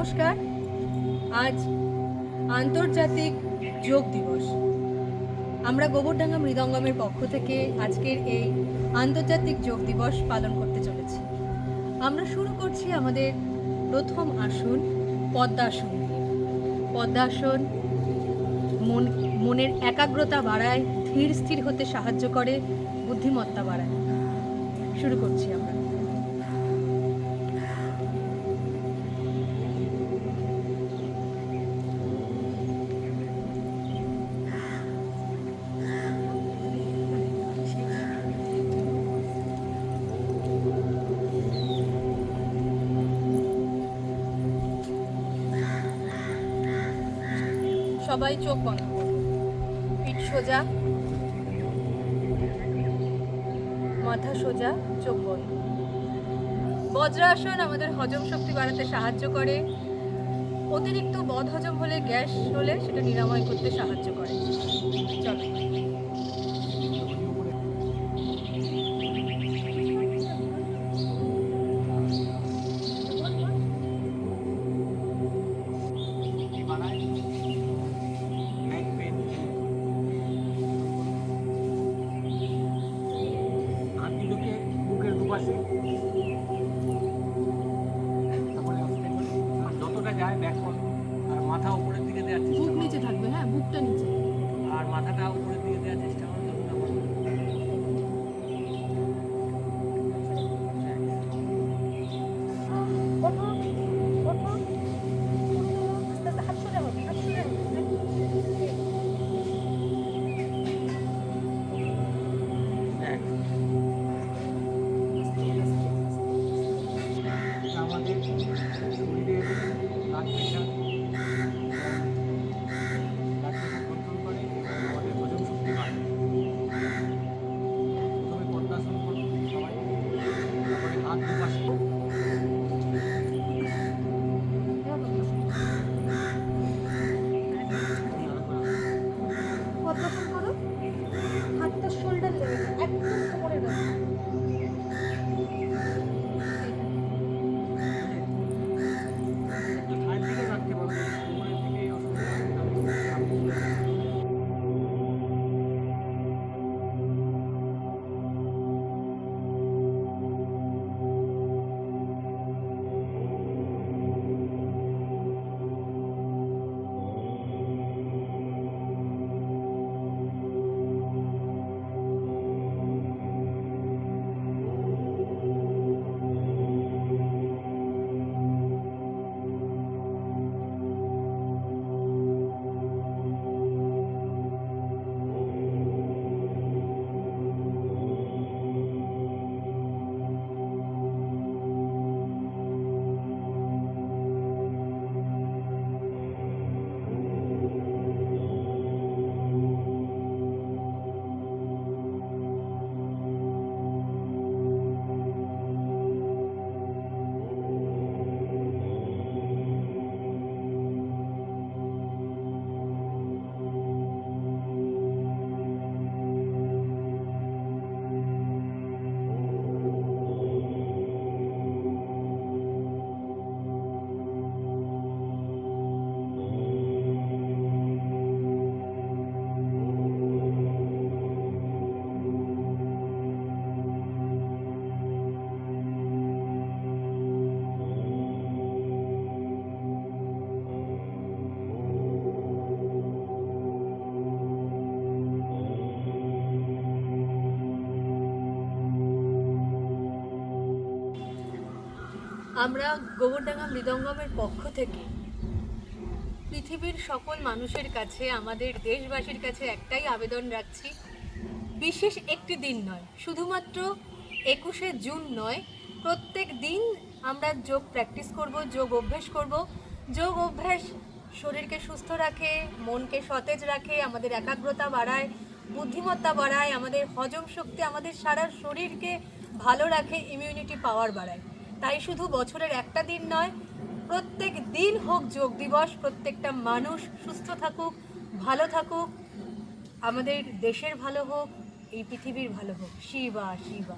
নমস্কার। আজ আন্তর্জাতিক যোগ দিবস। আমরা গোবরডাঙ্গা মৃদঙ্গমের পক্ষ থেকে আজকের এই আন্তর্জাতিক যোগ দিবস পালন করতে চলেছি। আমরা শুরু করছি আমাদের প্রথম আসন পদ্মাসন দিয়ে। পদ্মাসন মনের একাগ্রতা বাড়ায়, ধীর স্থির হতে সাহায্য করে, বুদ্ধিমত্তা বাড়ায়। শুরু করছি আমরা। সবাই চোখ বন্ধ করুন, পিঠ সোজা, মাথা সোজা, চোখ বন্ধ। বজ্রাসন আমাদের হজম শক্তি বাড়াতে সাহায্য করে। অতিরিক্ত বদহজম হলে, গ্যাস হলে সেটা নিরাময় করতে সাহায্য করে। চলো। যতটা যায় ব্যাক করো আর মাথা উপরের দিকে দেওয়ার চেষ্টা বুক করো। নিচে থাকবে, হ্যাঁ বুকটা নিচে। আর মাথাটা উপরের দিকে দেওয়ার চেষ্টা করো যতটা পারো। আমাদের শরীরের ব্লাড প্রেশার কন্ট্রোল করে এবং আমাদের হজম শক্তি বাড়ে। প্রথমে পদ্মাসন করুন সবাই, তারপরে হাত দুপাশে পদ্মাসন করো, হাতটা শোল্ডার লেভেলে, একদম কোমরে রাখো। একটু ঠায়ের দিকে রাখতে পারো, উপরের দিকে অসুবিধা হয়। আমরা গোবরডাঙ্গা মৃদঙ্গমের পক্ষ থেকে পৃথিবীর সকল মানুষের কাছে, আমাদের দেশবাসীর কাছে একটাই আবেদন রাখছি, বিশেষ একটি দিন নয়, শুধুমাত্র 21শে জুন নয়, প্রত্যেক দিন আমরা যোগ প্র্যাকটিস করব, যোগ অভ্যেস করব। যোগ অভ্যাস শরীরকে সুস্থ রাখে, মনকে সতেজ রাখে, আমাদের একাগ্রতা বাড়ায়, বুদ্ধিমত্তা বাড়ায়, আমাদের হজম শক্তি, আমাদের সারা শরীরকে ভালো রাখে, ইমিউনিটি পাওয়ার বাড়ায়। তাই শুধু বছরের একটা দিন নয়, প্রত্যেক দিন হোক যোগ দিবস, প্রত্যেকটা মানুষ সুস্থ থাকুক, ভালো থাকুক, আমাদের দেশের ভালো হোক, এই পৃথিবীর ভালো হোক। শিবা শিবা।